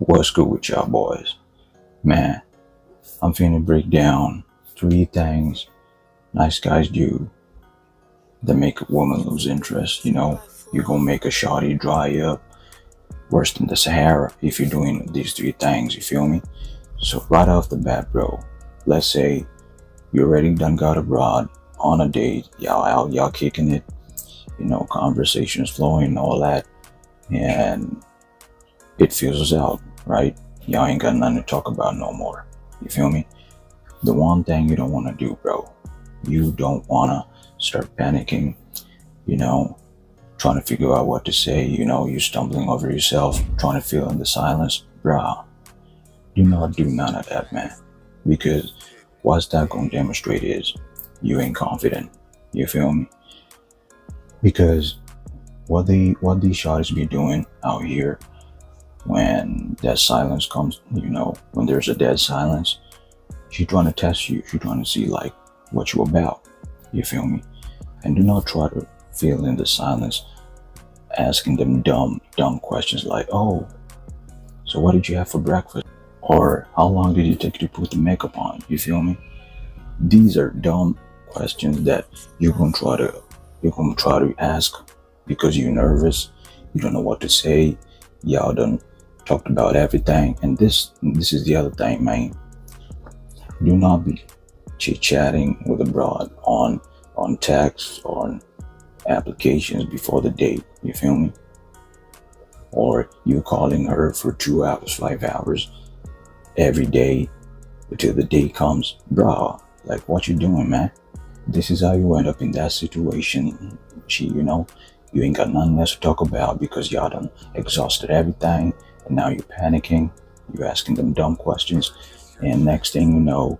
What's good with y'all boys? Man, I'm finna break down 3 things nice guys do that make a woman lose interest. You gonna make a shawty dry up worse than the Sahara if you're doing these 3 things, you feel me? So right off the bat, bro, let's say you already done got abroad on a date, y'all out, y'all kicking it, conversations flowing, all that, and it fizzles out, right? Y'all ain't got nothing to talk about no more. You feel me? The one thing you don't want to do, bro, you don't want to start panicking, you know, trying to figure out what to say, you stumbling over yourself, trying to fill in the silence. Bruh, do not do none of that, man. Because what's that going to demonstrate is you ain't confident. You feel me? Because what these shorties be doing out here when that silence comes, when there's a dead silence, she trying to test you. She trying to see like what you about. You feel me? And do not try to fill in the silence asking them dumb questions like, oh, so what did you have for breakfast? Or how long did it take to put the makeup on? You feel me? These are dumb questions that you're gonna try to ask because you're nervous. You don't know what to say. Y'all done talked about everything. And this is the other thing, man. Do not be chit-chatting with a broad on text, on applications before the date. You feel me? Or you calling her for 2 hours, 5 hours every day until the date comes. Bro, like what you doing, man? This is how you end up in that situation. You ain't got nothing else to talk about because y'all done exhausted everything, and now you're panicking. You're asking them dumb questions, and next thing you know,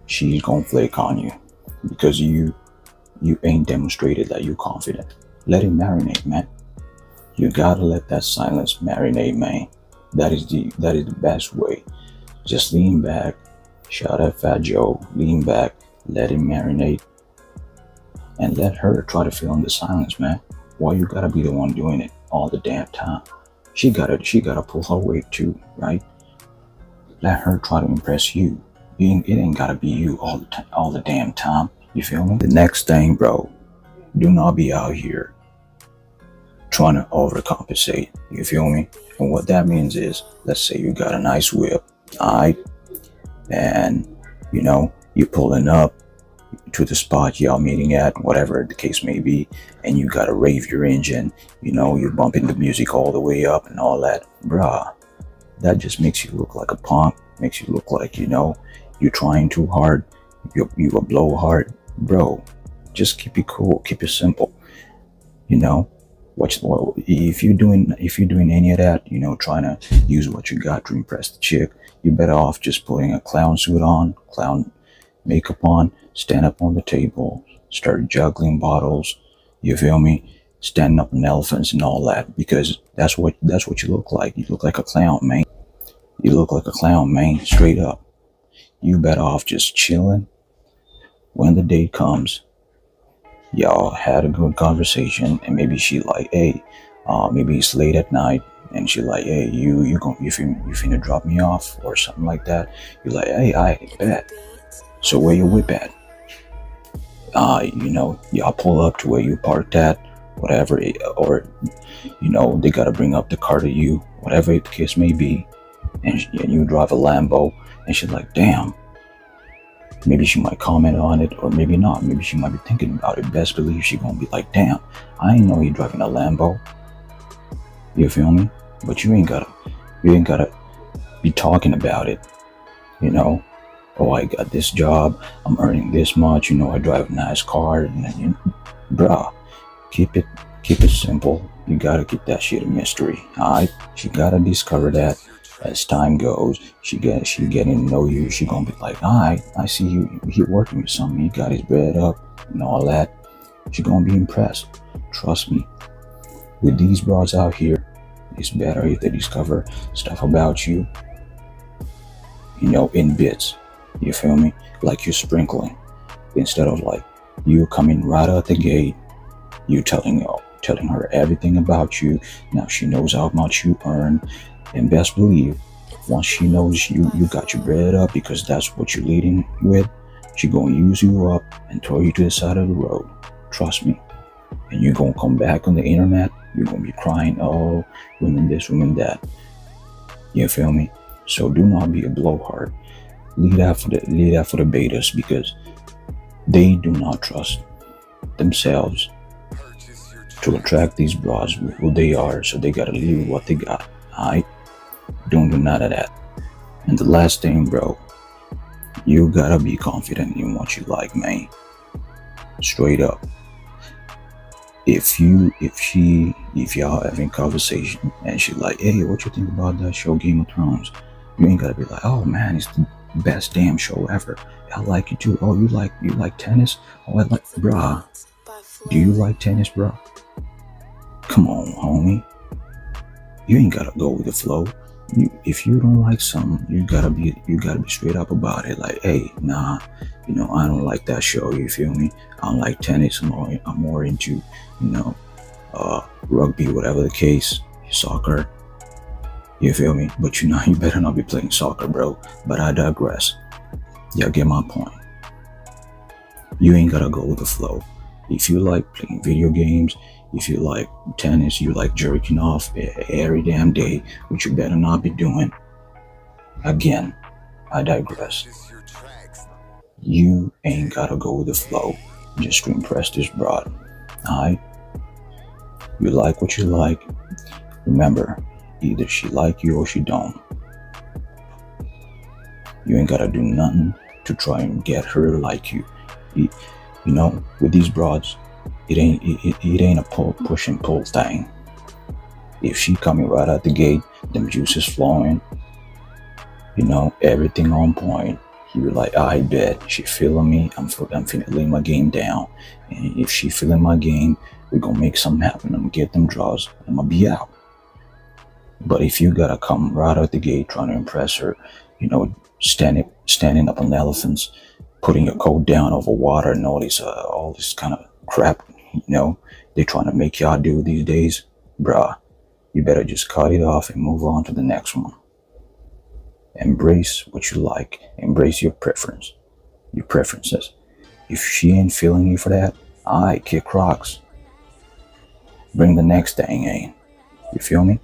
she's gonna flake on you because you ain't demonstrated that you're confident. Let it marinate, man. You gotta let that silence marinate, man. That is the best way. Just lean back, shout at Fat Joe, lean back, let it marinate, and let her try to fill in the silence, man. Why you gotta be the one doing it all the damn time? She gotta pull her weight too, right? Let her try to impress you. It ain't gotta be you all the damn time. You feel me? The next thing, bro, do not be out here trying to overcompensate. You feel me? And what that means is, let's say you got a nice whip, alright, and you're pulling up to the spot y'all meeting at, whatever the case may be, and you gotta rave your engine, you're bumping the music all the way up and all that. Bruh, that just makes you look like a punk, makes you look like, you're trying too hard, you a blowhard. Bro, just keep it cool, keep it simple. If you're doing any of that, trying to use what you got to impress the chick, you're better off just putting a clown suit on, clown makeup on, stand up on the table, start juggling bottles. You feel me? Standing up on elephants and all that, because that's what you look like. You look like a clown, man. You look like a clown, man. Straight up. You better off just chilling. When the date comes, y'all had a good conversation, and maybe she like, hey, maybe it's late at night, and she like, hey, you finna drop me off or something like that. You're like, hey, I bet. So where your whip at? Y'all pull up to where you parked at, whatever, or they gotta bring up the car to you, whatever the case may be, and you drive a Lambo, and she's like, damn. Maybe she might comment on it, or maybe not. Maybe she might be thinking about it. Best believe she gonna be like, damn, I ain't know he driving a Lambo. You feel me? But you ain't gotta be talking about it. Oh, I got this job, I'm earning this much, I drive a nice car, and then, bruh, keep it simple. You gotta keep that shit a mystery, alright? She gotta discover that. As time goes, she getting to know you. She gonna be like, alright, I see you. He working with something. He got his bread up and all that. She gonna be impressed. Trust me. With these bras out here, it's better if they discover stuff about you. In bits. You feel me? Like you're sprinkling, instead of like you coming right out the gate. You telling her everything about you. Now she knows how much you earn. And best believe, once she knows you got your bread up because that's what you're leading with, she gonna use you up and throw you to the side of the road. Trust me. And you're gonna come back on the internet, you're gonna be crying, oh, women this, women that. You feel me? So do not be a blowhard. Leave that for the betas, because they do not trust themselves to attract these bras with who they are, so they gotta leave with what they got. Alright? Don't do none of that. And the last thing, bro, you gotta be confident in what you like, man. Straight up. If y'all having conversation and she like, hey, what you think about that show Game of Thrones? You ain't gotta be like, oh man, it's the best damn show ever. I like it too. Oh, you like tennis? Oh, I like, bruh. Do you like tennis, bro? Come on, homie. You ain't gotta go with the flow. If you don't like something, you gotta be straight up about it. Like, hey, nah, I don't like that show. You feel me? I don't like tennis. I'm more into, rugby, whatever the case, soccer. You feel me? But you better not be playing soccer, bro. But I digress. Y'all get my point. You ain't gotta go with the flow. If you like playing video games, if you like tennis, you like jerking off every damn day, which you better not be doing. Again, I digress. You ain't gotta go with the flow just to impress this broad. Alright? You like what you like. Remember, either she like you or she don't. You ain't gotta do nothing to try and get her to like you. With these broads, it ain't a push and pull thing. If she coming right out the gate, them juices flowing, everything on point, you're like, I bet she feeling me. I'm finna lay my game down, and if she feeling my game, we're gonna make something happen. I'm gonna get them draws, and I'm gonna be out. But if you gotta come right out the gate trying to impress her, standing up on elephants, putting your coat down over water, and all this kind of crap, they're trying to make y'all do these days, bruh, you better just cut it off and move on to the next one. Embrace what you like. Embrace your preferences. If she ain't feeling you for that, alright, kick rocks. Bring the next thing in. You feel me?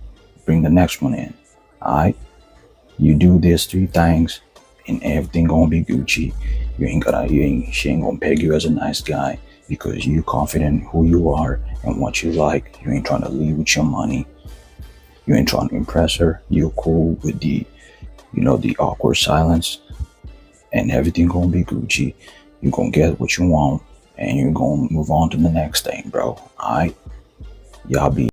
Bring the next one in. Alright? You do these 3 things and everything gonna be Gucci. She ain't gonna peg you as a nice guy because you confident in who you are and what you like. You ain't trying to leave with your money. You ain't trying to impress her. You're cool with the awkward silence, and everything gonna be Gucci. You're gonna get what you want and you're gonna move on to the next thing, bro. Alright? Y'all be